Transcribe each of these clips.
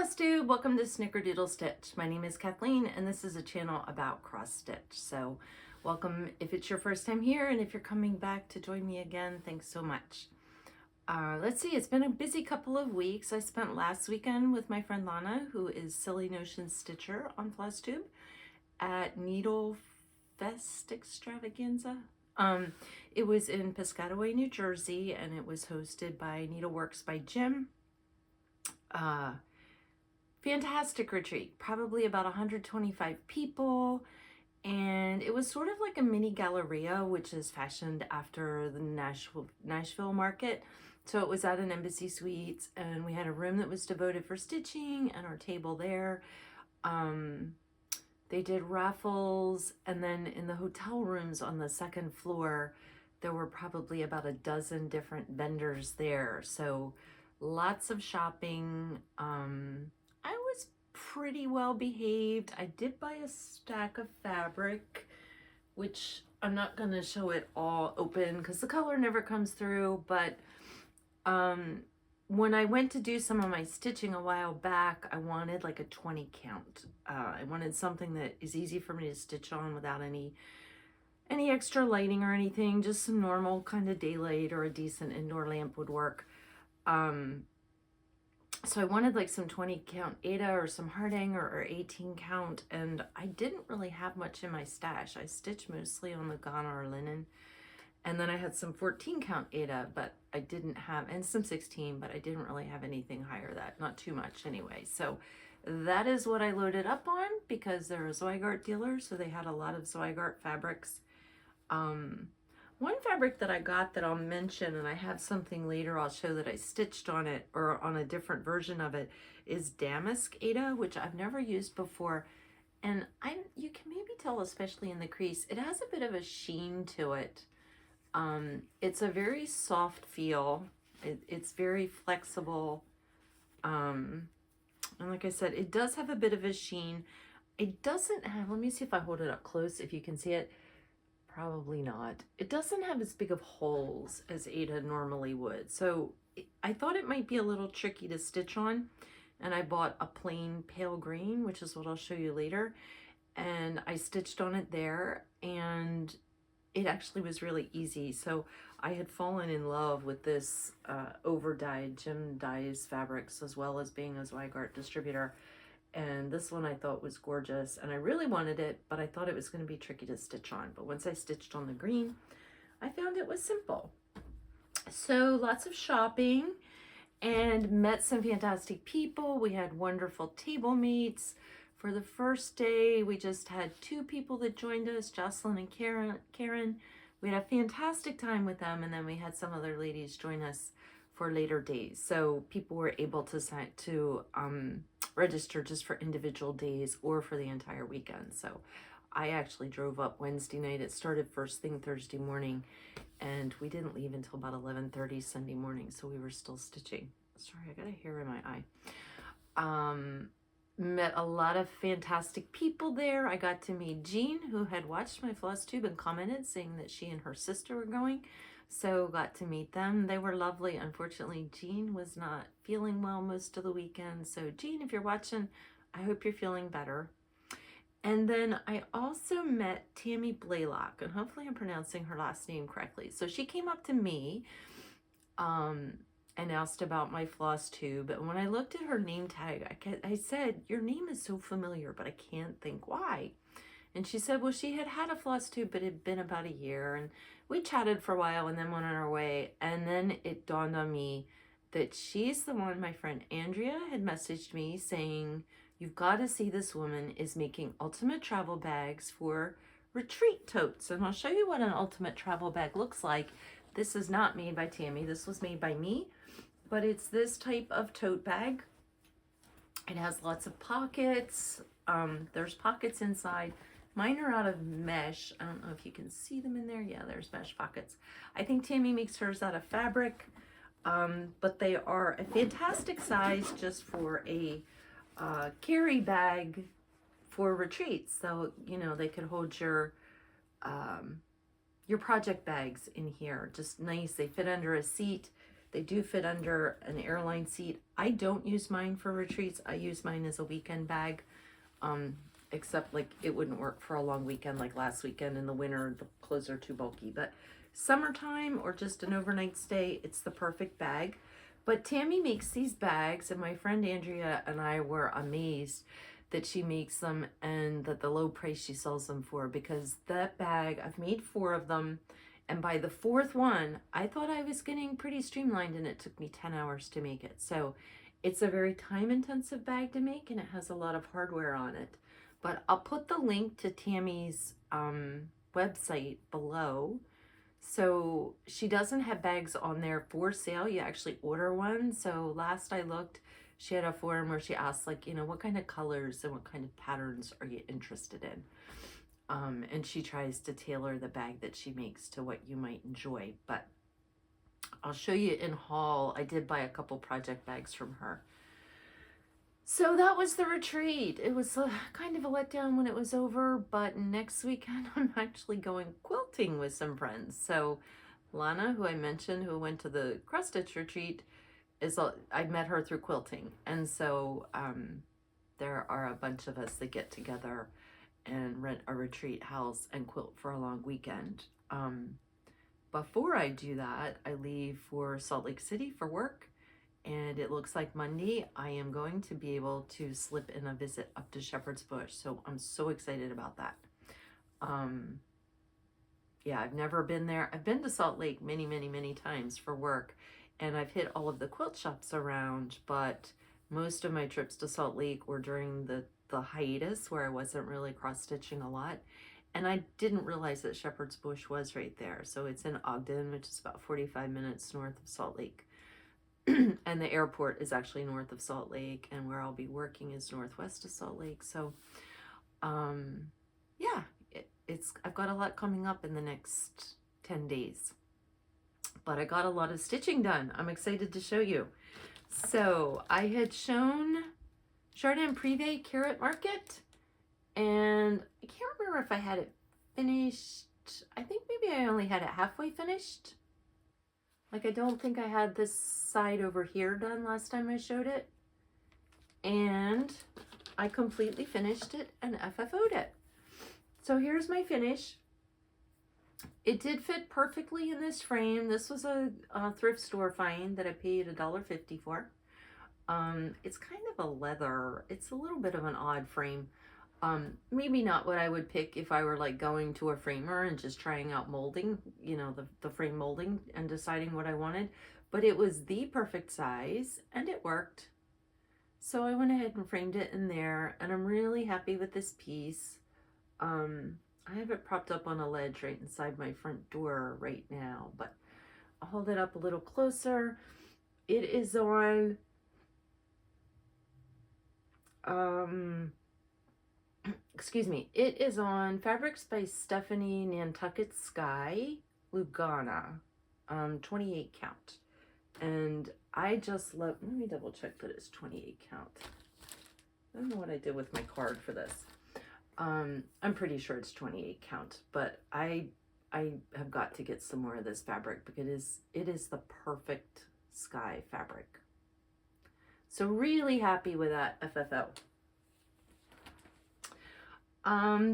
Flosstube, welcome to Snickerdoodle Stitch. My name is Kathleen and this is a channel about cross stitch. So welcome if it's your first time here, and if you're coming back to join me again, thanks so much. Let's see, it's been a busy couple of weeks. I spent last weekend with my friend Lana, who is Silly Notion Stitcher on Flosstube, at Needlefest Extravaganza. It was in Piscataway, New Jersey, and it was hosted by Needleworks by Jim. Fantastic retreat, probably about 125 people, and it was sort of like a mini galleria, which is fashioned after the Nashville market. So it was at an Embassy Suites, and we had a room that was devoted for stitching and our table there. They did raffles, and then in the hotel rooms on the second floor, there were probably about a dozen different vendors there. So lots of shopping. I was pretty well behaved. I did buy a stack of fabric, which I'm not going to show it all open because the color never comes through. But when I went to do some of my stitching a while back, I wanted like a 20 count. I wanted something that is easy for me to stitch on without any extra lighting or anything. Just some normal kind of daylight or a decent indoor lamp would work. So I wanted like some 20 count Aida or some Jardin or 18 count, and I didn't really have much in my stash. I stitched mostly on the Ghana linen, and then I had some 14 count Aida, but I didn't have, and some 16, but I didn't really have anything higher than that, not too much anyway. So that is what I loaded up on because they're a Zweigart dealer, so they had a lot of Zweigart fabrics. One fabric that I got that I'll mention, and I have something later I'll show that I stitched on it or on a different version of it, is Damask Aida, which I've never used before. And you can maybe tell, especially in the crease, it has a bit of a sheen to it. It's a very soft feel. It's very flexible. And like I said, it does have a bit of a sheen. It doesn't have, let me see if I hold it up close, if you can see it. Probably not. It doesn't have as big of holes as Aida normally would. So I thought it might be a little tricky to stitch on. And I bought a plain pale green, which is what I'll show you later. And I stitched on it there, and it actually was really easy. So I had fallen in love with this over-dyed Jim Dyes fabrics, as well as being a Zweigart distributor. And this one I thought was gorgeous, and I really wanted it, but I thought it was going to be tricky to stitch on. But once I stitched on the green, I found it was simple. So lots of shopping and met some fantastic people. We had wonderful table mates. For the first day, we just had 2 people that joined us, Jocelyn and Karen. We had a fantastic time with them, and then we had some other ladies join us for later days. So people were able to register just for individual days or for the entire weekend. So I actually drove up Wednesday night. It started first thing Thursday morning, and we didn't leave until about 11:30 Sunday morning. So we were still stitching. Sorry, I got a hair in my eye. Met a lot of fantastic people there. I got to meet Jean, who had watched my Flosstube and commented saying that she and her sister were going. So got to meet them. They were lovely. Unfortunately, Jean was not feeling well most of the weekend. So Jean, if you're watching, I hope you're feeling better. And then I also met Tammy Blalock, and hopefully I'm pronouncing her last name correctly. So she came up to me and asked about my Flosstube. And when I looked at her name tag, I said, "Your name is so familiar, but I can't think why." And she said, well, she had a Flosstube, but it had been about a year. And we chatted for a while and then went on our way. And then it dawned on me that she's the one my friend Andrea had messaged me saying, "You've got to see this woman is making ultimate travel bags for retreat totes." And I'll show you what an ultimate travel bag looks like. This is not made by Tammy. This was made by me. But it's this type of tote bag. It has lots of pockets. There's pockets inside. Mine are out of mesh. I don't know if you can see them in there. Yeah, there's mesh pockets. I think Tammy makes hers out of fabric, but they are a fantastic size just for a carry bag for retreats. So, you know, they could hold your project bags in here. Just nice. They fit under a seat. They do fit under an airline seat. I don't use mine for retreats. I use mine as a weekend bag, except like it wouldn't work for a long weekend like last weekend. In the winter, the clothes are too bulky. But summertime or just an overnight stay, it's the perfect bag. But Tammy makes these bags, and my friend Andrea and I were amazed that she makes them and that the low price she sells them for, because that bag, I've made 4 of them, and by the 4th one, I thought I was getting pretty streamlined, and it took me 10 hours to make it. So it's a very time-intensive bag to make, and it has a lot of hardware on it. But I'll put the link to Tammy's website below. So she doesn't have bags on there for sale. You actually order one. So last I looked, she had a forum where she asked, like, you know, what kind of colors and what kind of patterns are you interested in? And she tries to tailor the bag that she makes to what you might enjoy. But I'll show you in haul. I did buy a couple project bags from her. So that was the retreat. It was kind of a letdown when it was over, but next weekend I'm actually going quilting with some friends. So Lana, who I mentioned, who went to the cross stitch retreat, I met her through quilting. And so there are a bunch of us that get together and rent a retreat house and quilt for a long weekend. Before I do that, I leave for Salt Lake City for work. And it looks like Monday I am going to be able to slip in a visit up to Shepherd's Bush. So I'm so excited about that. Yeah, I've never been there. I've been to Salt Lake many, many, many times for work. And I've hit all of the quilt shops around. But most of my trips to Salt Lake were during the hiatus where I wasn't really cross-stitching a lot. And I didn't realize that Shepherd's Bush was right there. So it's in Ogden, which is about 45 minutes north of Salt Lake. And the airport is actually north of Salt Lake, and where I'll be working is northwest of Salt Lake. So, yeah, I've got a lot coming up in the next 10 days. But I got a lot of stitching done. I'm excited to show you. So I had shown Jardin Prive Carrot Market, and I can't remember if I had it finished. I think maybe I only had it halfway finished. Like, I don't think I had this side over here done last time I showed it. And I completely finished it and FFO'd it. So here's my finish. It did fit perfectly in this frame. This was a thrift store find that I paid $1.50 for. It's kind of a leather. It's a little bit of an odd frame. Maybe not what I would pick if I were like going to a framer and just trying out molding, you know, the frame molding and deciding what I wanted, but it was the perfect size and it worked. So I went ahead and framed it in there, and I'm really happy with this piece. I have it propped up on a ledge right inside my front door right now, but I'll hold it up a little closer. It is on, excuse me, it is on Fabrics by Stephanie Nantucket Sky, Lugana, 28 count. And I just love, let me double check that it's 28 count. I don't know what I did with my card for this. I'm pretty sure it's 28 count, but I have got to get some more of this fabric because it is the perfect sky fabric. So really happy with that FFO.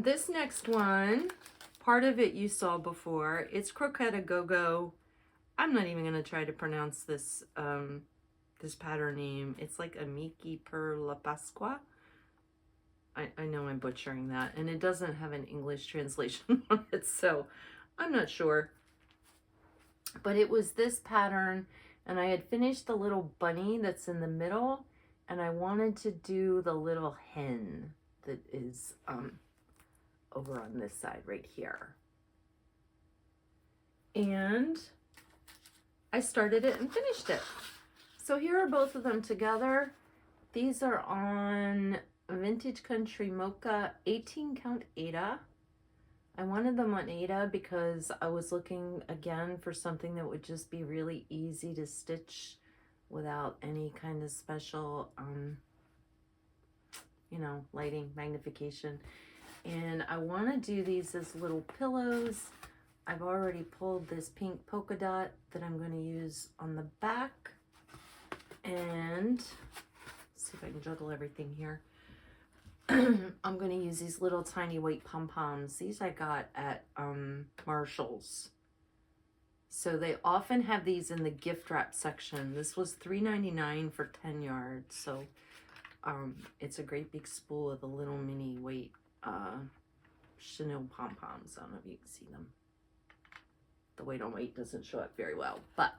This next one, part of it you saw before. It's Crocette Gogo. I'm not even going to try to pronounce this this pattern name. It's like Amici per la Pasqua. I know I'm butchering that, and it doesn't have an English translation on it, so I'm not sure. But it was this pattern, and I had finished the little bunny that's in the middle, and I wanted to do the little hen that is over on this side right here. And I started it and finished it. So here are both of them together. These are on Vintage Country Mocha 18 count Ada. I wanted them on Ada because I was looking again for something that would just be really easy to stitch without any kind of special, you know, lighting, magnification. And I want to do these as little pillows. I've already pulled this pink polka dot that I'm going to use on the back. And let's see if I can juggle everything here. I'm going to use these little tiny white pom-poms. These I got at Marshall's. So they often have these in the gift wrap section. This was $3.99 for 10 yards. So it's a great big spool of the little mini white chenille pom-poms. I don't know if you can see them. The white on white doesn't show up very well, but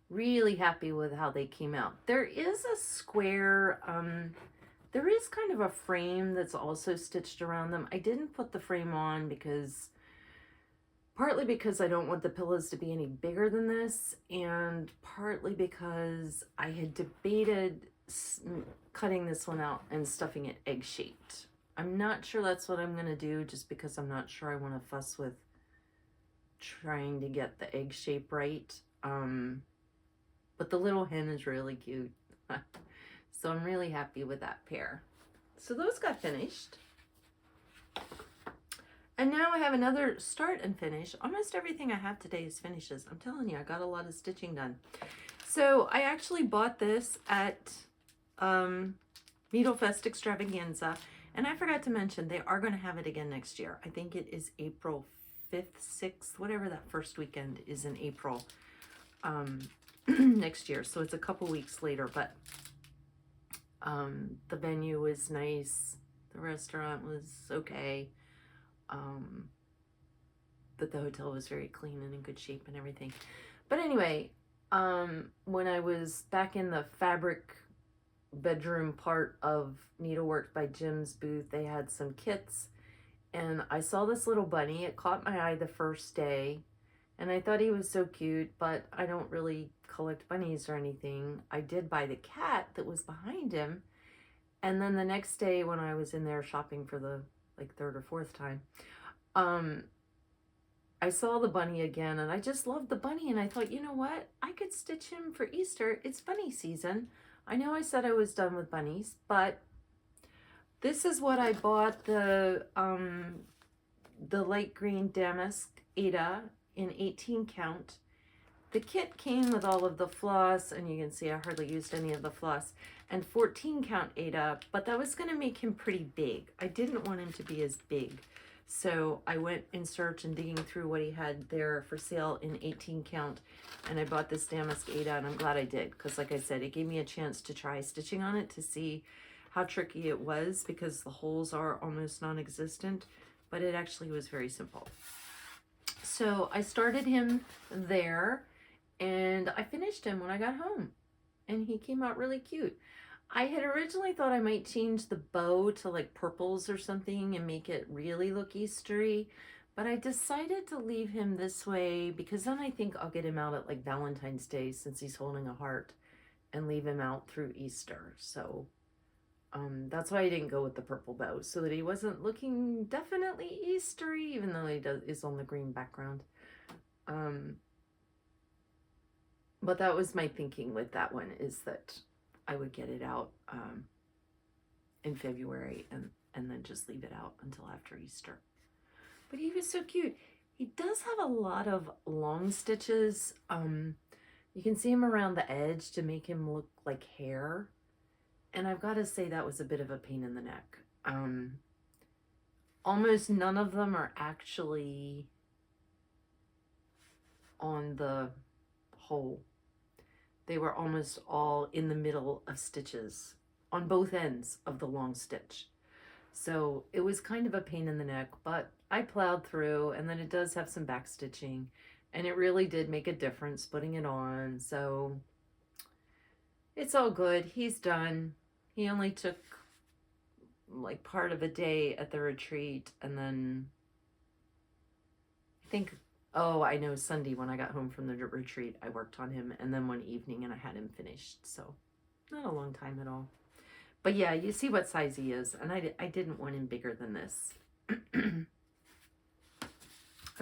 really happy with how they came out. There is a square, there is kind of a frame that's also stitched around them. I didn't put the frame on because, partly because I don't want the pillows to be any bigger than this, and partly because I had debated cutting this one out and stuffing it egg-shaped. I'm not sure that's what I'm gonna do, just because I'm not sure I want to fuss with trying to get the egg shape right. But the little hen is really cute. So I'm really happy with that pair. So those got finished. And now I have another start and finish. Almost everything I have today is finishes. I'm telling you, I got a lot of stitching done. So I actually bought this at Needlefest Extravaganza. And I forgot to mention, they are going to have it again next year. I think it is April 5th, 6th, whatever that first weekend is in April next year. So it's a couple weeks later, but the venue was nice. The restaurant was okay. But the hotel was very clean and in good shape and everything. But anyway, when I was back in the fabric bedroom part of Needleworks by Jim's booth, they had some kits. And I saw this little bunny. It caught my eye the first day. And I thought he was so cute, but I don't really collect bunnies or anything. I did buy the cat that was behind him. And then the next day when I was in there shopping for the third or fourth time, I saw the bunny again, and I just loved the bunny. And I thought, you know what? I could stitch him for Easter. It's bunny season. I know I said I was done with bunnies, but this is what I bought, the light green damask Ada in 18 count. The kit came with all of the floss, and you can see I hardly used any of the floss, and 14 count Ada, but that was going to make him pretty big. I didn't want him to be as big. So I went in search and digging through what he had there for sale in 18 count, and I bought this damask Ada, and I'm glad I did, because like I said, it gave me a chance to try stitching on it to see how tricky it was, because the holes are almost non-existent, but it actually was very simple. So I started him there, and I finished him when I got home, and he came out really cute. I had originally thought I might change the bow to like purples or something and make it really look Eastery, but I decided to leave him this way because then I think I'll get him out at like Valentine's Day, since he's holding a heart, and leave him out through Easter. So that's why I didn't go with the purple bow, so that he wasn't looking definitely Eastery, even though he is on the green background. But that was my thinking with that one, is that I would get it out in February and then just leave it out until after Easter. But he was so cute. He does have a lot of long stitches. You can see him around the edge to make him look like hair. And I've got to say that was a bit of a pain in the neck. Almost none of them are actually on the hole. They were almost all in the middle of stitches on both ends of the long stitch. So it was kind of a pain in the neck, but I plowed through, and then it does have some back stitching, and it really did make a difference putting it on. So it's all good. He's done. He only took like part of a day at the retreat, and then I think, oh, I know, Sunday when I got home from the retreat, I worked on him, and then one evening and I had him finished. So not a long time at all. But yeah, you see what size he is, and I didn't want him bigger than this. I'm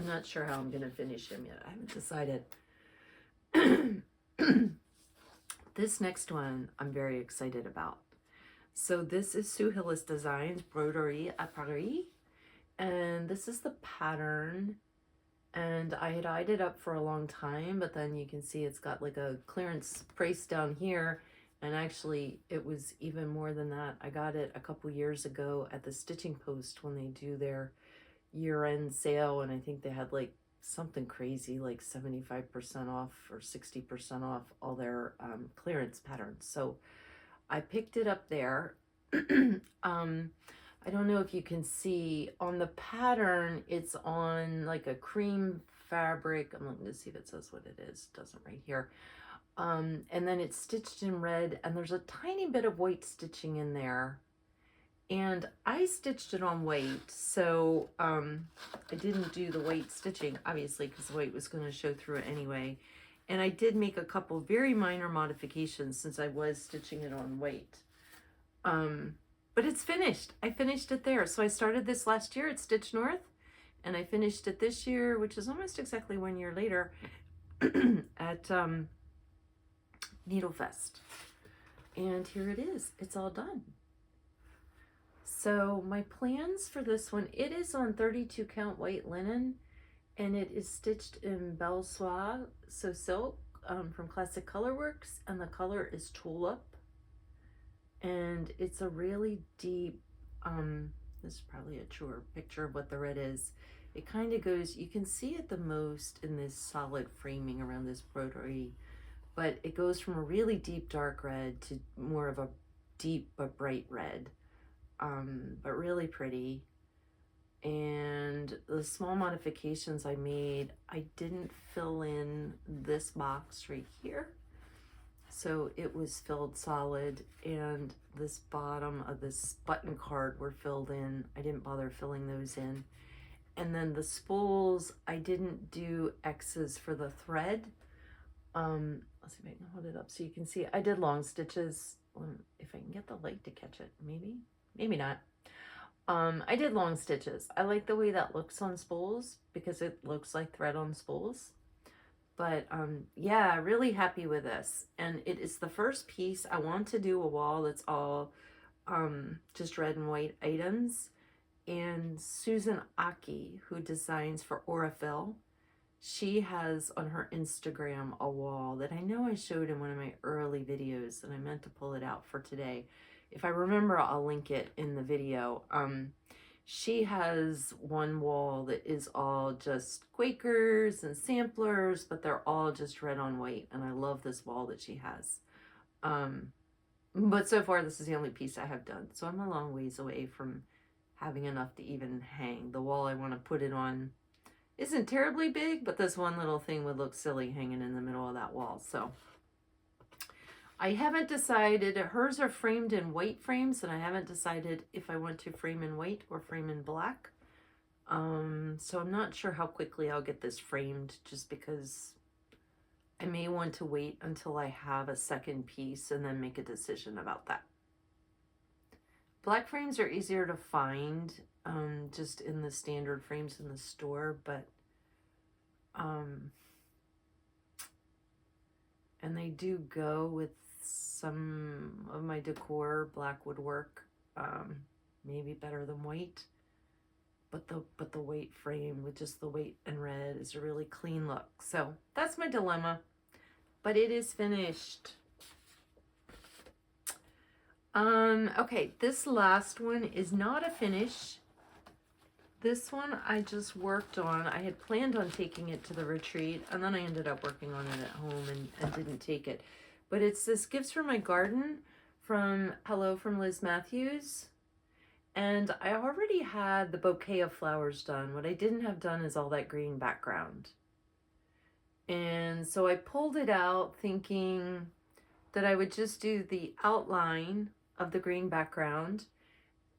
not sure how I'm going to finish him yet. I haven't decided. This next one I'm very excited about. So this is Hillis Designs, Broderie à Paris. And this is the pattern. And I had eyed it up for a long time, but then you can see it's got like a clearance price down here. And actually, it was even more than that. I got it a couple years ago at the Stitching Post when they do their year-end sale, and I think they had like something crazy, like 75% off or 60% off all their clearance patterns. So I picked it up there. I don't know if you can see on the pattern, it's on like a cream fabric. I'm looking to see if it says what it is. It doesn't right here. And then it's stitched in red, and there's a tiny bit of white stitching in there. And I stitched it on white, so I didn't do the white stitching, obviously, because the white was going to show through it anyway. And I did make a couple very minor modifications since I was stitching it on white. But it's finished. I finished it there. So I started this last year at Stitch North, and I finished it this year, which is almost exactly 1 year later, at Needlefest. And here it is. It's all done. So my plans for this one, it is on 32 count white linen, and it is stitched in Belle Soie, so silk, from Classic Colorworks, and the color is Tulip. And it's a really deep, this is probably a truer picture of what the red is. It kind of goes, you can see it the most in this solid framing around this broderie, but it goes from a really deep dark red to more of a deep but bright red. But really pretty. And the small modifications I made, I didn't fill in this box right here, so it was filled solid, and this bottom of this button card were filled in. I didn't bother filling those in. And then the spools, I didn't do X's for the thread. Let's see if I can hold it up so you can see. I did long stitches. If I can get the light to catch it, maybe not. I did long stitches. I like the way that looks on spools because it looks like thread on spools. But yeah, really happy with this. And it is the first piece. I want to do a wall that's all just red and white items. And Susan Aki, who designs for Aurifil, she has on her Instagram a wall that I know I showed in one of my early videos, and I meant to pull it out for today. If I remember, I'll link it in the video. She has one wall that is all just Quakers and samplers, but they're all just red on white, and I love this wall that she has. But so far, this is the only piece I have done, so I'm a long ways away from having enough to even hang. The wall I want to put it on isn't terribly big, but this one little thing would look silly hanging in the middle of that wall, so I haven't decided. Hers are framed in white frames, and I haven't decided if I want to frame in white or frame in black. So I'm not sure how quickly I'll get this framed, just because I may want to wait until I have a second piece and then make a decision about that. Black frames are easier to find just in the standard frames in the store, but and they do go with some of my decor. Black would work, maybe better than white, but the white frame with just the white and red is a really clean look. So that's my dilemma, but it is finished. Okay, this last one is not a finish. This one I just worked on. I had planned on taking it to the retreat, and then I ended up working on it at home and didn't take it. But it's this Gifts from My Garden from Hello from Liz Matthews. And I already had the bouquet of flowers done. What I didn't have done is all that green background. And so I pulled it out thinking that I would just do the outline of the green background,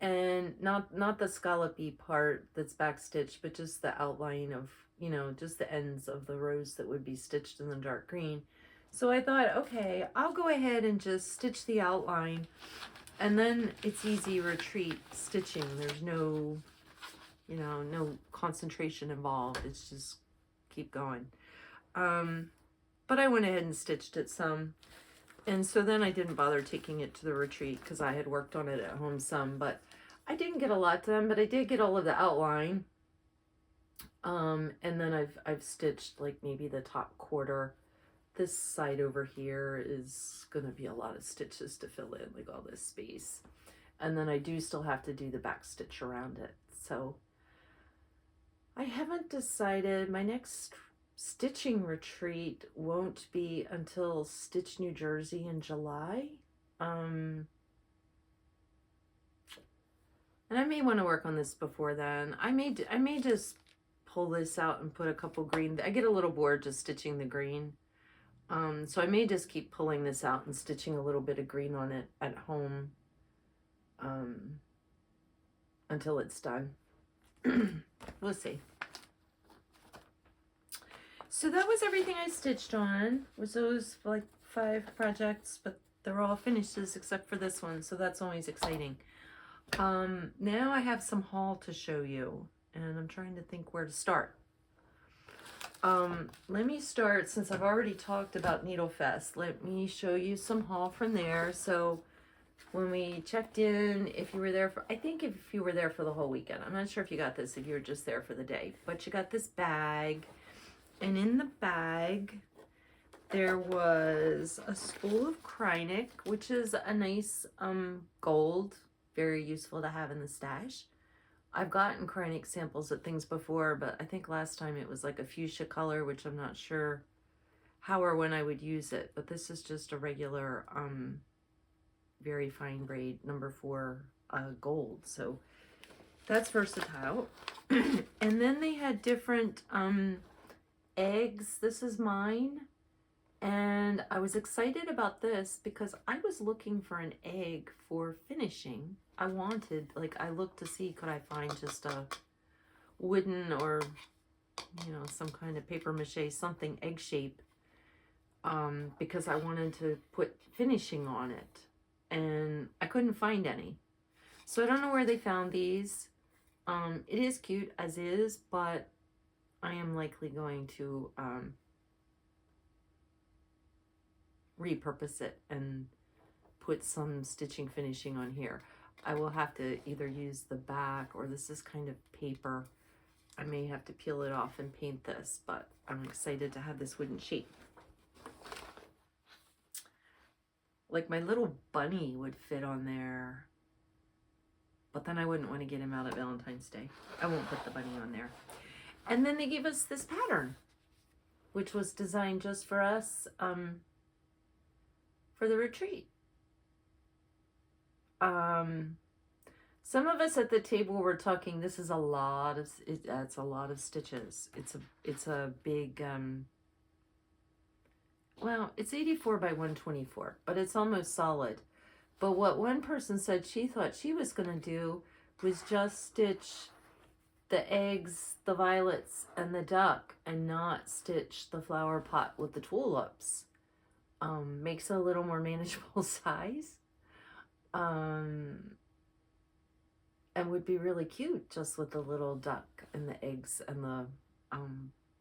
and not the scallopy part that's backstitched, but just the outline of, you know, just the ends of the rows that would be stitched in the dark green. So I thought, okay, I'll go ahead and just stitch the outline, and then it's easy retreat stitching. There's no, you know, no concentration involved. It's just keep going. But I went ahead and stitched it some. And so then I didn't bother taking it to the retreat because I had worked on it at home some, but I didn't get a lot done, but I did get all of the outline. And then I've stitched like maybe the top quarter. This side over here is gonna be a lot of stitches to fill in, like all this space. And then I do still have to do the back stitch around it. So I haven't decided. My next stitching retreat won't be until Stitch New Jersey in July. And I may want to work on this before then. I may just pull this out and put a couple green. I get a little bored just stitching the green. So I may just keep pulling this out and stitching a little bit of green on it at home until it's done. We'll see. So that was everything I stitched on. Was those like 5 projects, but they're all finishes except for this one, so that's always exciting. Now I have some haul to show you, and I'm trying to think where to start. Let me start, since I've already talked about Needlefest, let me show you some haul from there. So when we checked in, if you were there for, I think if you were there for the whole weekend, I'm not sure if you got this, if you were just there for the day, but you got this bag, and in the bag, there was a spool of Krynic, which is a nice, gold, very useful to have in the stash. I've gotten Krynic samples at things before, but I think last time it was like a fuchsia color, which I'm not sure how or when I would use it, but this is just a regular, very fine grade number 4 gold, so that's versatile. And then they had different eggs. This is mine, and I was excited about this because I was looking for an egg for finishing. I wanted, like, I looked to see could I find just a wooden or, you know, some kind of paper mache, something egg shape, because I wanted to put finishing on it, and I couldn't find any. So I don't know where they found these. It is cute as is, but I am likely going to repurpose it and put some stitching finishing on here. I will have to either use the back, or this is kind of paper. I may have to peel it off and paint this, but I'm excited to have this wooden shape. Like my little bunny would fit on there, but then I wouldn't want to get him out at Valentine's Day. I won't put the bunny on there. And then they gave us this pattern, which was designed just for us for the retreat. Some of us at the table were talking, this is a lot of, it's a lot of stitches. It's a big, well, it's 84 by 124, but it's almost solid. But what one person said she thought she was going to do was just stitch the eggs, the violets, and the duck, and not stitch the flower pot with the tulips. Makes it a little more manageable size. And would be really cute just with the little duck and the eggs and the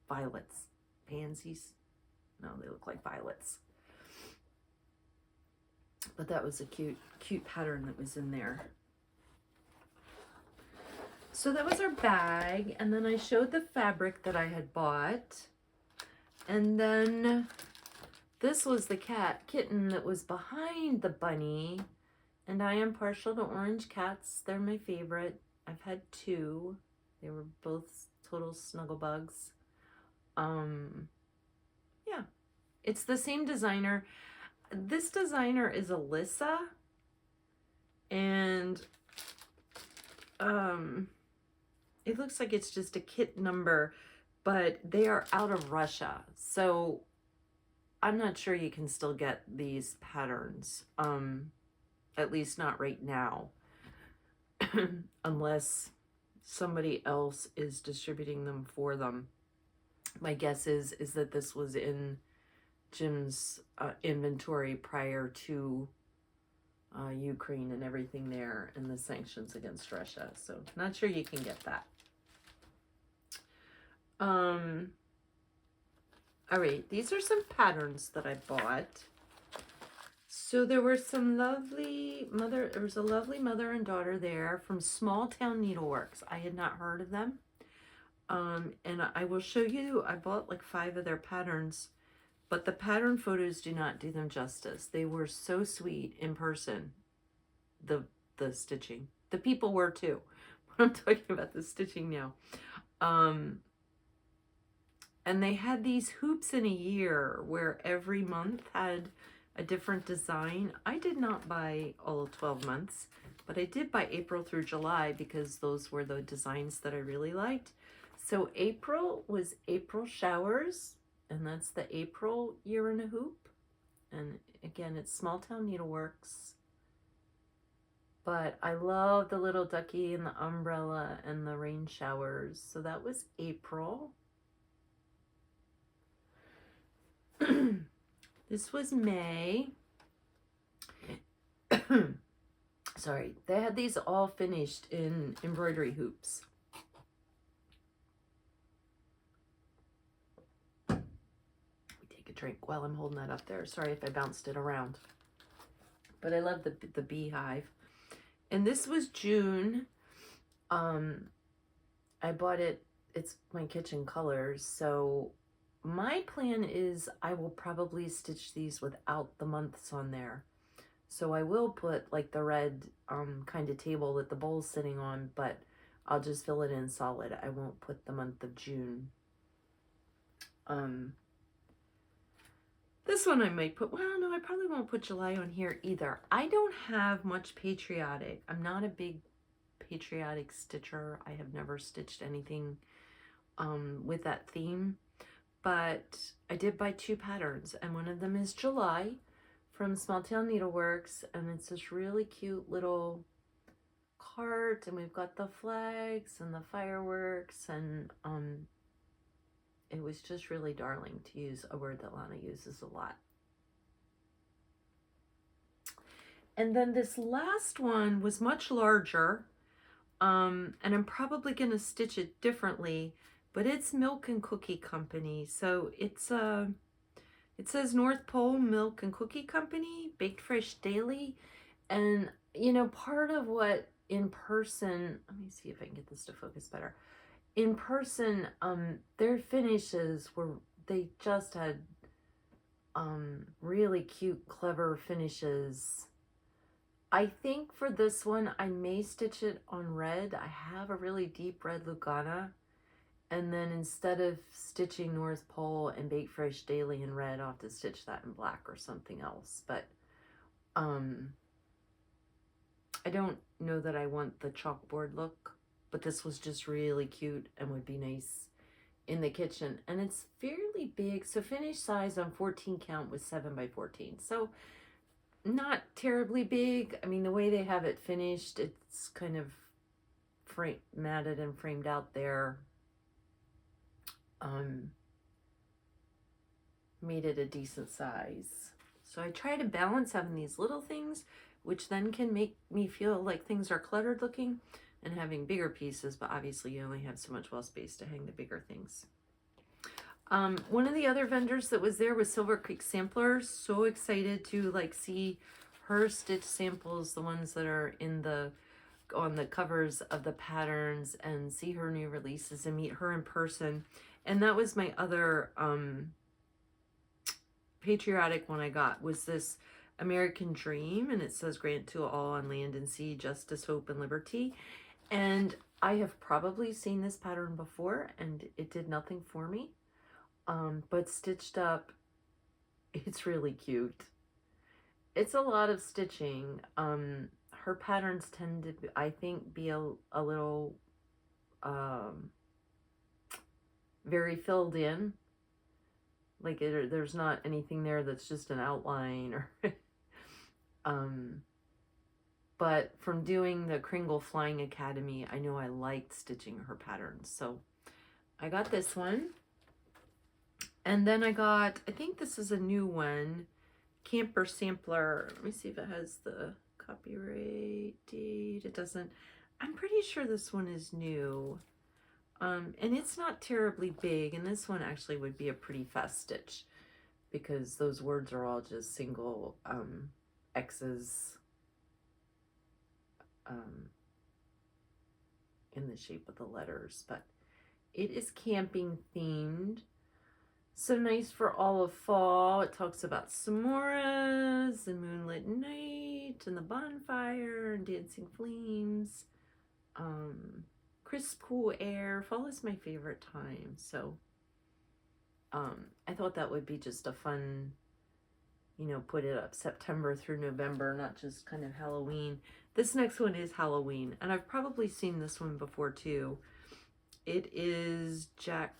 violets. Pansies? No, they look like violets. But that was a cute pattern that was in there. So that was our bag, and then I showed the fabric that I had bought, and then this was the kitten that was behind the bunny, and I am partial to orange cats. They're my favorite. I've had 2. They were both total snuggle bugs. Yeah, it's the same designer. This designer is Alisa, and it looks like it's just a kit number, but they are out of Russia, so I'm not sure you can still get these patterns, at least not right now, unless somebody else is distributing them for them. My guess is that this was in Jim's inventory prior to Ukraine and everything there, and the sanctions against Russia, so not sure you can get that. All right, these are some patterns that I bought. So there were some lovely there was a lovely mother and daughter there from Small Town Needleworks. I had not heard of them. And I will show you, I bought like 5 of their patterns, but the pattern photos do not do them justice. They were so sweet in person, the stitching. The people were too. I'm talking about the stitching now. And they had these hoops in a year where every month had a different design. I did not buy all 12 months, but I did buy April through July because those were the designs that I really liked. So April was April Showers, and that's the April year in a hoop. And again, it's Small Town Needleworks. But I love the little ducky and the umbrella and the rain showers. So that was April. This was May. Sorry, they had these all finished in embroidery hoops. Let me take a drink while I'm holding that up there. Sorry if I bounced it around. But I love the beehive. And this was June. I bought it, it's my kitchen colors, so my plan is I will probably stitch these without the months on there. So I will put like the red kind of table that the bowl's sitting on, but I'll just fill it in solid. I won't put the month of June. This one I might put, well, no, I probably won't put July on here either. I don't have much patriotic. I'm not a big patriotic stitcher. I have never stitched anything with that theme. But I did buy 2 patterns, and one of them is July from Small Town Needleworks, and it's this really cute little cart, and we've got the flags and the fireworks, and it was just really darling, to use a word that Lana uses a lot. And then this last one was much larger, and I'm probably going to stitch it differently. But it's Milk and Cookie Company. So it's it says North Pole Milk and Cookie Company, baked fresh daily. And you know, part of what in person, let me see if I can get this to focus better. In person, their finishes were, they just had really cute, clever finishes. I think for this one, I may stitch it on red. I have a really deep red Lugana. And then instead of stitching North Pole and Bake Fresh Daily in red, I'll have to stitch that in black or something else. But I don't know that I want the chalkboard look, but this was just really cute and would be nice in the kitchen. And it's fairly big. So finished size on 14 count was 7 by 14. So not terribly big. I mean, the way they have it finished, it's kind of matted and framed out there. Made it a decent size. So I try to balance having these little things, which then can make me feel like things are cluttered looking, and having bigger pieces, but obviously you only have so much wall space to hang the bigger things. One of the other vendors that was there was Silver Creek Samplers. So excited to like see her stitch samples, the ones that are in the on the covers of the patterns, and see her new releases and meet her in person. And that was my other patriotic one I got, was this American Dream, and it says grant to all on land and sea justice, hope, and liberty. And I have probably seen this pattern before, and it did nothing for me. But stitched up, it's really cute. It's a lot of stitching. Her patterns tend to, I think, be a little very filled in. Like there's not anything there that's just an outline or but from doing the Kringle Flying Academy, I know I liked stitching her patterns. So I got this one. And then I got, I think this is a new one, Camper Sampler. Let me see if it has the copyright date. It doesn't. I'm pretty sure this one is new. And it's not terribly big, and this one actually would be a pretty fast stitch because those words are all just single X's in the shape of the letters. But It is camping themed. So nice for all of fall. It talks about s'mores and moonlit night and the bonfire and dancing flames. Crisp, cool air. Fall is my favorite time. So I thought that would be just a fun, you know, put it up September through November, not just kind of Halloween. This next one is Halloween, and I've probably seen this one before too. It is Jack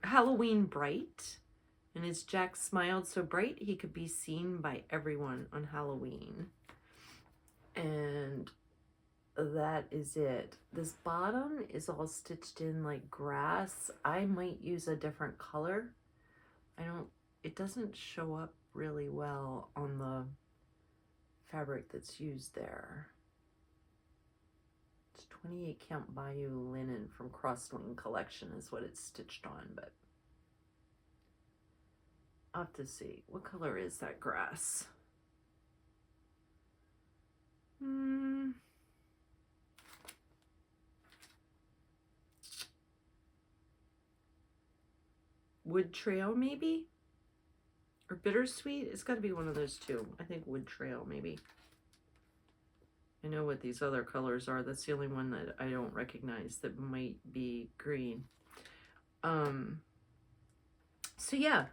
Halloween Bright, and it's Jack smiled so bright he could be seen by everyone on Halloween. And that is it. This bottom is all stitched in like grass. I might use a different color. It doesn't show up really well on the fabric that's used there. It's 28 count Bayou linen from Crosswing collection is what it's stitched on, but I'll have to see. What color is that grass? Wood Trail, maybe? Or Bittersweet? It's got to be one of those two. I think Wood Trail, maybe. I know what these other colors are. That's the only one that I don't recognize that might be green. So yeah.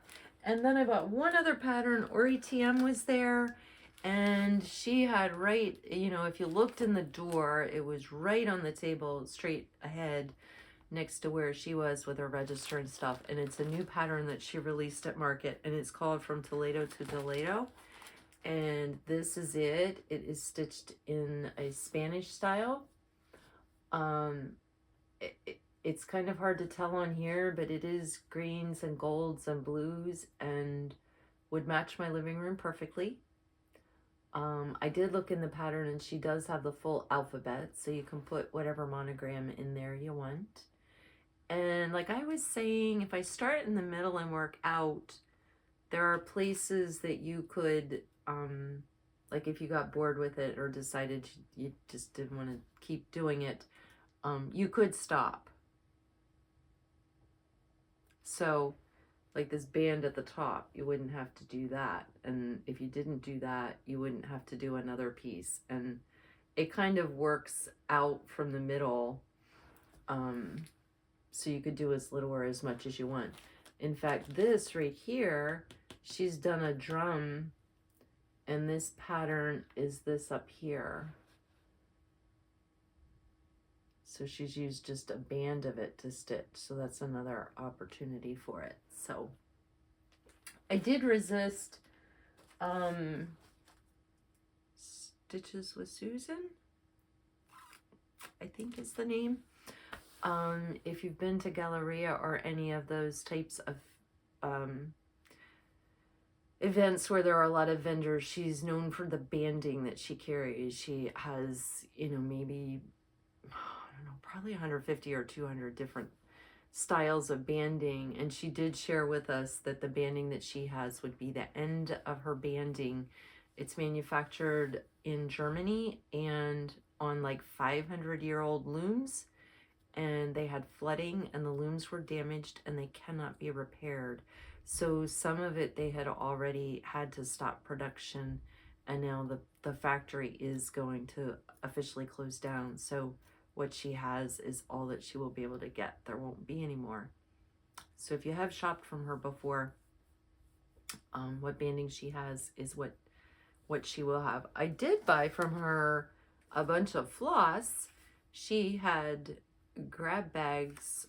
And then I bought one other pattern. Aury TM was there. And she had right, you know, if you looked in the door, it was right on the table, straight ahead, next to where she was with her register and stuff. And it's a new pattern that she released at market, and it's called From Toledo to Toledo. And this is it. It is stitched in a Spanish style. It's kind of hard to tell on here, but it is greens and golds and blues and would match my living room perfectly. I did look in the pattern, and she does have the full alphabet, so you can put whatever monogram in there you want. And like I was saying, if I start in the middle and work out, there are places that you could, like if you got bored with it or decided you just didn't want to keep doing it, you could stop. So like this band at the top, you wouldn't have to do that. And if you didn't do that, you wouldn't have to do another piece. And it kind of works out from the middle. So you could do as little or as much as you want. In fact, this right here, she's done a drum, and this pattern is this up here. So she's used just a band of it to stitch. So that's another opportunity for it. So I did resist Stitches with Susan, I think is the name. If you've been to Galleria or any of those types of events where there are a lot of vendors, she's known for the banding that she carries. She has, you know, maybe, I don't know, probably 150 or 200 different styles of banding. And she did share with us that the banding that she has would be the end of her banding. It's manufactured in Germany and on like 500-year-old looms. And they had flooding, and the looms were damaged, and they cannot be repaired. So some of it they had already had to stop production, and now the factory is going to officially close down. So what she has is all that she will be able to get. There won't be any more. So if you have shopped from her before, what banding she has is what she will have. I did buy from her a bunch of floss. She had grab bags.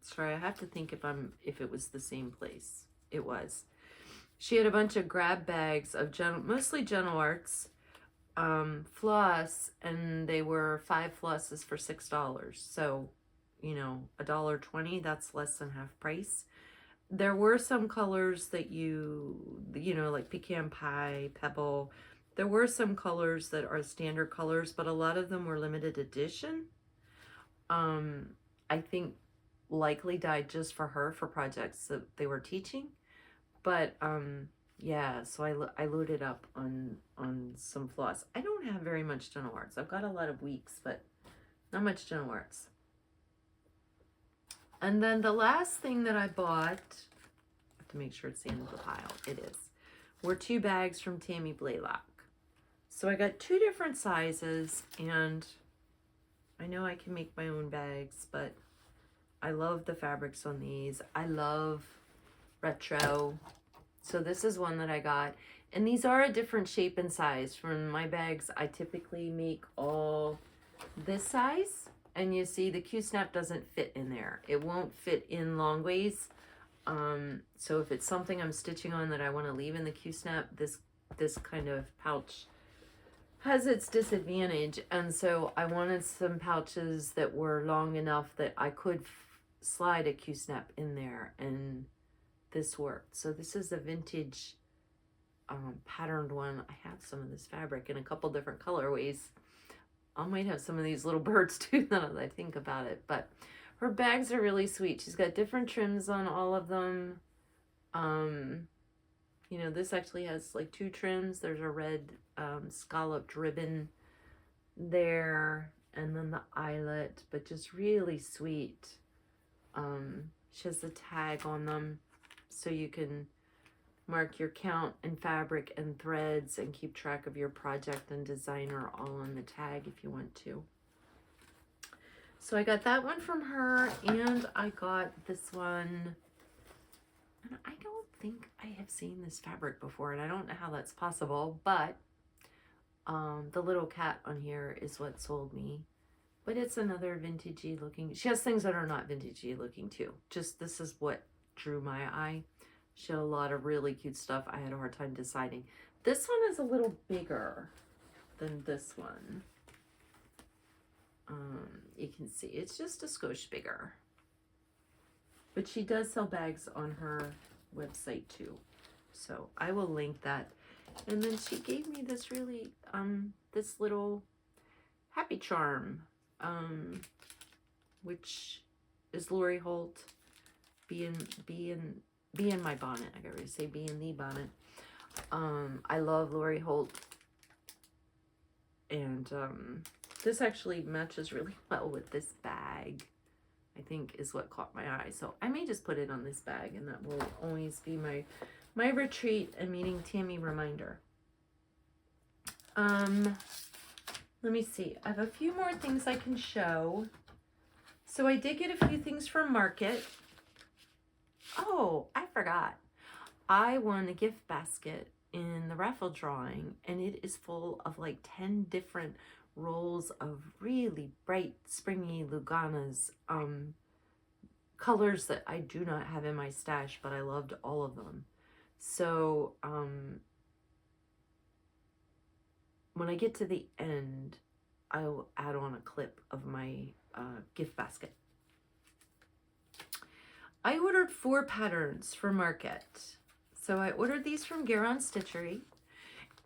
Sorry, I have to think if it was the same place. It was. She had a bunch of grab bags of mostly Gentle Arts floss, and they were 5 flosses for $6. So, you know, $1.20, that's less than half price. There were some colors that you know, like pecan pie, pebble. There were some colors that are standard colors, but a lot of them were limited edition. I think likely dyed just for her for projects that they were teaching. But yeah, so I loaded up on some floss. I don't have very much dental arts. I've got a lot of weeks, but not much dental arts. And then the last thing that I bought, I have to make sure it's the end of the pile. It is. Were 2 bags from Tammy Blalock. So I got 2 different sizes, and I know I can make my own bags, but I love the fabrics on these. I love retro. So this is one that I got. And these are a different shape and size. From my bags, I typically make all this size. And you see the Q-snap doesn't fit in there. It won't fit in long ways. So if it's something I'm stitching on that I want to leave in the Q-snap, this kind of pouch has its disadvantage. And so I wanted some pouches that were long enough that I could slide a Q-snap in there, and this worked. So this is a vintage patterned one. I have some of this fabric in a couple different colorways. I might have some of these little birds too now that I think about it. But her bags are really sweet. She's got different trims on all of them. You know, this actually has like 2 trims. There's a red scalloped ribbon there, and then the eyelet, but just really sweet. She has the tag on them, so you can mark your count and fabric and threads and keep track of your project and designer all on the tag if you want to. So I got that one from her, and I got this one, and I don't think I have seen this fabric before, and I don't know how that's possible, but the little cat on here is what sold me. But it's another vintagey looking. She has things that are not vintagey looking too. Just this is what drew my eye. She had a lot of really cute stuff. I had a hard time deciding. This one is a little bigger than this one. You can see it's just a skosh bigger. But she does sell bags on her website too. So I will link that. And then she gave me this really, this little happy charm, which is Lori Holt, be in my bonnet. I gotta say be in the bonnet. I love Lori Holt, and this actually matches really well with this bag, I think is what caught my eye. So I may just put it on this bag, and that will always be my retreat and meeting Tammy reminder. Let me see. I have a few more things I can show. So I did get a few things from Market. Oh, I forgot. I won a gift basket in the raffle drawing, and it is full of like 10 different rolls of really bright, springy Luganas, colors that I do not have in my stash, but I loved all of them. So, when I get to the end, I'll add on a clip of my gift basket. I ordered 4 patterns for Market. So I ordered these from Garon Stitchery,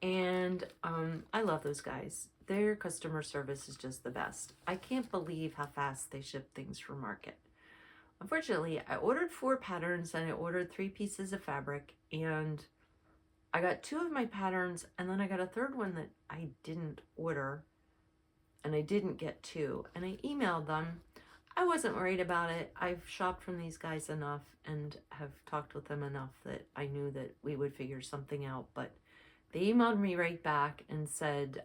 and I love those guys. Their customer service is just the best. I can't believe how fast they ship things for Market. Unfortunately, I ordered 4 patterns, and I ordered 3 pieces of fabric, and I got 2 of my patterns, and then I got a 3rd one that I didn't order, and I didn't get 2, and I emailed them. I wasn't worried about it. I've shopped from these guys enough and have talked with them enough that I knew that we would figure something out, but they emailed me right back and said,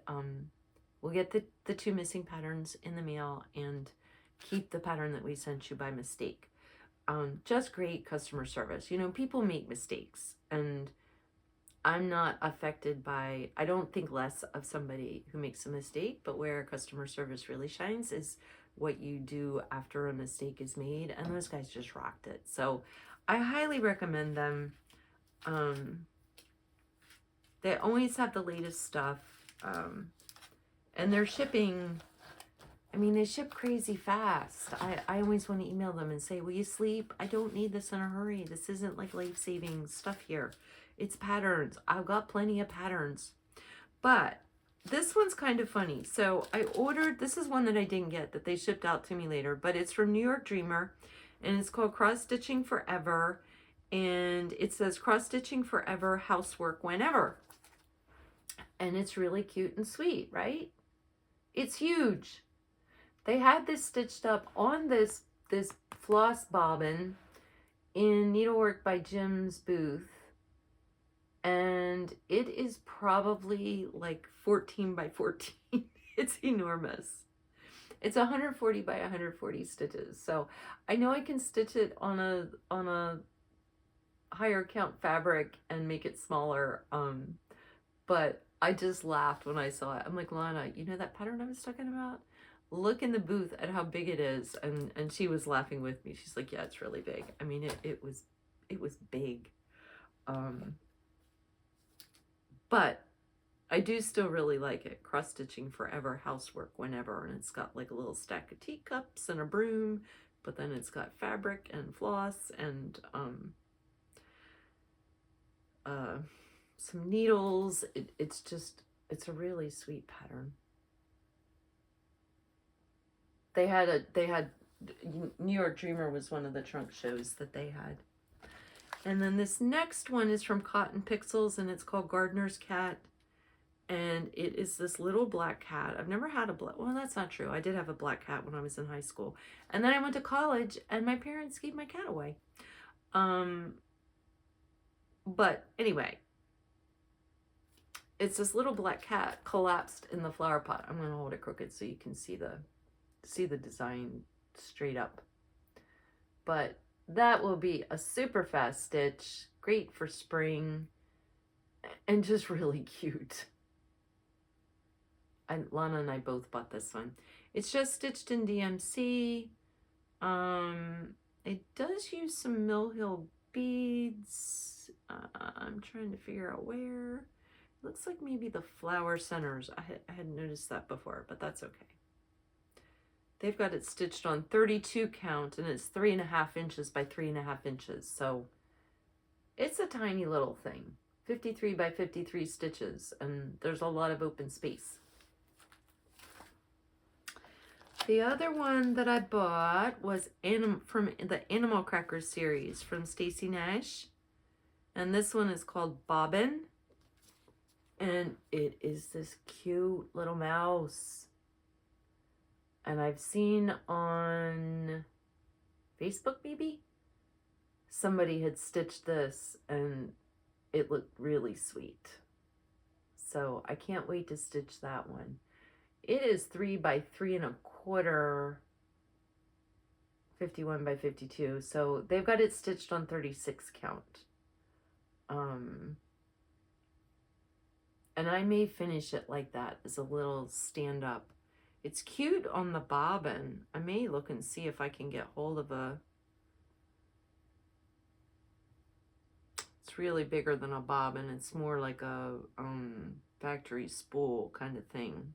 we'll get the 2 missing patterns in the mail and keep the pattern that we sent you by mistake. Just great customer service. You know, people make mistakes, and I'm not affected by, I don't think less of somebody who makes a mistake, but where customer service really shines is what you do after a mistake is made, and those guys just rocked it. So I highly recommend them. They always have the latest stuff, and they're shipping, I mean, they ship crazy fast. I always want to email them and say, will you sleep? I don't need this in a hurry. This isn't like life-saving stuff here. It's patterns. I've got plenty of patterns. But this one's kind of funny. So I ordered, this is one that I didn't get, that they shipped out to me later, but it's from New York Dreamer, and it's called Cross Stitching Forever. And it says cross stitching forever, housework whenever. And it's really cute and sweet, right? It's huge. They had this stitched up on this floss bobbin in Needlework by Jim's booth. And it is probably like 14 by 14. It's enormous. It's 140 by 140 stitches. So I know I can stitch it on a higher count fabric and make it smaller. But I just laughed when I saw it. I'm like, Lana, you know that pattern I was talking about? Look in the booth at how big it is. And she was laughing with me. She's like, yeah, it's really big. I mean, it was big. But I do still really like it. Cross stitching forever, housework whenever. And it's got like a little stack of teacups and a broom, but then it's got fabric and floss and some needles. It's a really sweet pattern. They had New York Dreamer was one of the trunk shows that they had. And then this next one is from Cotton Pixels, and it's called Gardener's Cat. And it is this little black cat. I've never had a black, well, that's not true. I did have a black cat when I was in high school. And then I went to college, and my parents gave my cat away. But anyway, it's this little black cat collapsed in the flower pot. I'm going to hold it crooked so you can see the design straight up. But that will be a super fast stitch, great for spring, and just really cute. And Lana and I both bought this one. It's just stitched in DMC. It does use some Mill Hill beads. I'm trying to figure out where. It looks like maybe the flower centers. I hadn't noticed that before, but that's okay. They've got it stitched on 32 count, and it's 3.5 inches by 3.5 inches. So it's a tiny little thing. 53 by 53 stitches, and there's a lot of open space. The other one that I bought was from the Animal Crackers series from Stacy Nash. And this one is called Bobbin. And it is this cute little mouse. And I've seen on Facebook, maybe, somebody had stitched this and it looked really sweet. So I can't wait to stitch that one. It is 3 by 3.25, 51 by 52. So they've got it stitched on 36 count. And I may finish it like that as a little stand up. It's cute on the bobbin. I may look and see if I can get hold of a... It's really bigger than a bobbin. It's more like a factory spool kind of thing.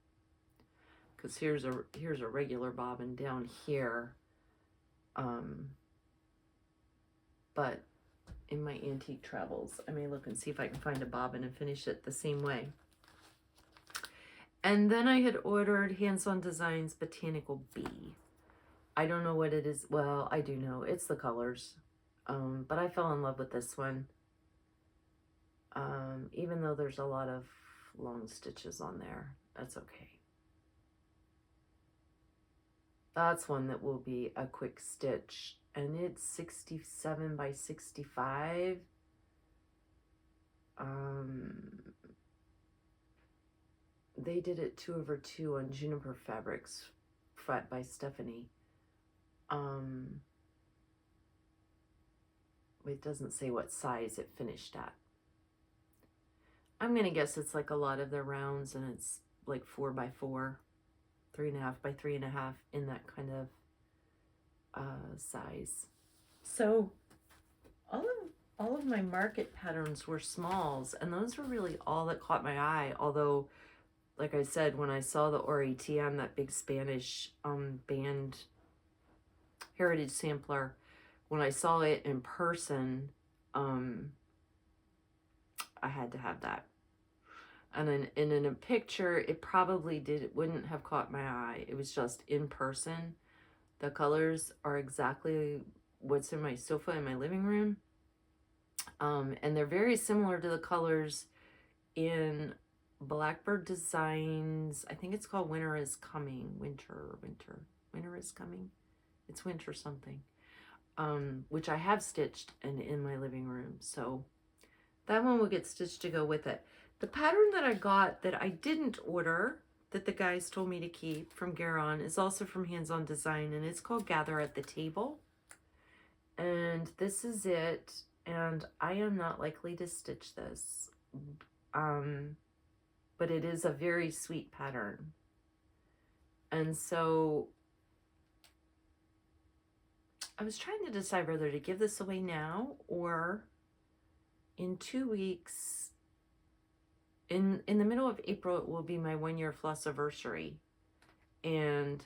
Because here's a regular bobbin down here. But in my antique travels, I may look and see if I can find a bobbin and finish it the same way. And then I had ordered Hands On Designs Botanical Bee. I don't know what it is. Well, I do know. It's the colors. But I fell in love with this one. Even though there's a lot of long stitches on there. That's okay. That's one that will be a quick stitch. And it's 67 by 65. They did it 2/2 on Juniper Fabrics by Stephanie. It doesn't say what size it finished at. I'm gonna guess it's like a lot of their rounds, and it's like 4 by 4, 3.5 by 3.5 in that kind of size. So all of my market patterns were smalls, and those were really all that caught my eye. Although, like I said, when I saw the Aury TM, that big Spanish band heritage sampler, when I saw it in person, I had to have that. And in a picture, it probably wouldn't have caught my eye. It was just in person. The colors are exactly what's in my sofa in my living room. And they're very similar to the colors in Blackbird Designs. I think it's called Winter is Coming. Winter is Coming. It's winter something. Which I have stitched and in my living room. So that one will get stitched to go with it. The pattern that I got that I didn't order, that the guys told me to keep from Garon, is also from Hands On Design, and it's called Gather at the Table. And this is it, and I am not likely to stitch this. But it is a very sweet pattern. And so I was trying to decide whether to give this away now or in 2 weeks. In the middle of April, it will be my 1-year Flossiversary. And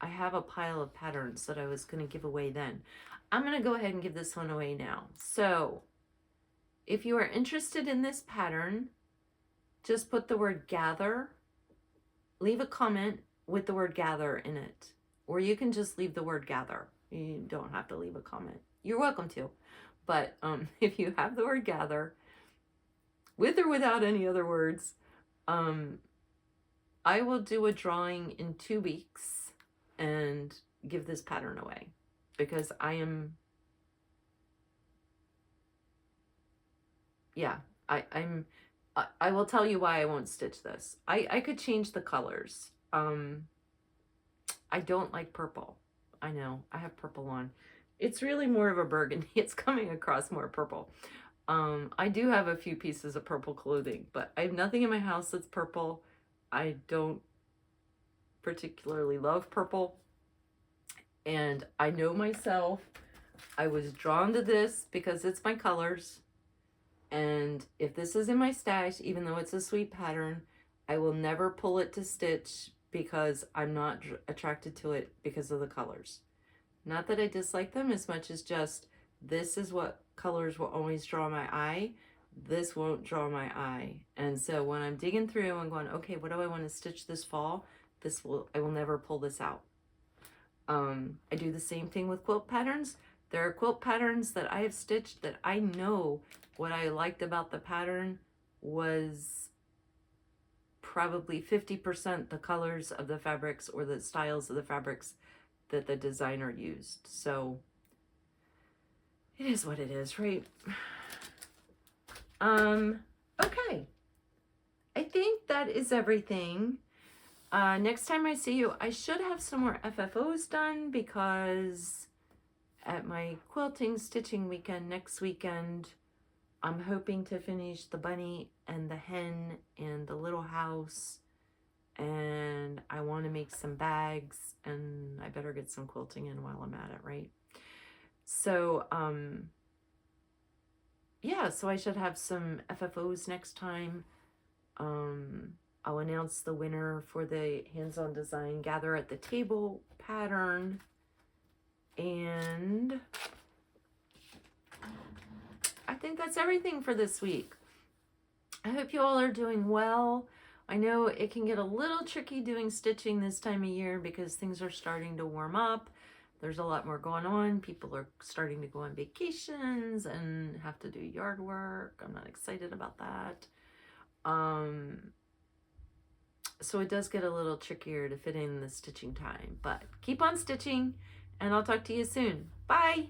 I have a pile of patterns that I was going to give away then. I'm going to go ahead and give this one away now. So if you are interested in this pattern, just put the word gather, leave a comment with the word gather in it, or you can just leave the word gather. You don't have to leave a comment. You're welcome to, but if you have the word gather, with or without any other words, I will do a drawing in 2 weeks and give this pattern away, because I will tell you why I won't stitch this. I could change the colors. I don't like purple. I know, I have purple on. It's really more of a burgundy. It's coming across more purple. I do have a few pieces of purple clothing, but I have nothing in my house that's purple. I don't particularly love purple. And I know myself, I was drawn to this because it's my colors. And if this is in my stash, even though it's a sweet pattern, I will never pull it to stitch because I'm not attracted to it because of the colors. Not that I dislike them as much as just this is what colors will always draw my eye. This won't draw my eye. And so when I'm digging through and going, okay, what do I want to stitch this fall? I will never pull this out. I do the same thing with quilt patterns. There are quilt patterns that I have stitched that I know what I liked about the pattern was probably 50% the colors of the fabrics or the styles of the fabrics that the designer used. So it is what it is, right? Okay. I think that is everything. Next time I see you, I should have some more FFOs done, because at my quilting stitching weekend next weekend, I'm hoping to finish the bunny and the hen and the little house, and I want to make some bags, and I better get some quilting in while I'm at it, right? So, yeah, so I should have some FFOs next time. I'll announce the winner for the Hands On Design Gather at the Table pattern, and I think that's everything for this week. I hope you all are doing well. I know it can get a little tricky doing stitching this time of year because things are starting to warm up. There's a lot more going on. People are starting to go on vacations and have to do yard work. I'm not excited about that. So it does get a little trickier to fit in the stitching time, but keep on stitching, and I'll talk to you soon. Bye.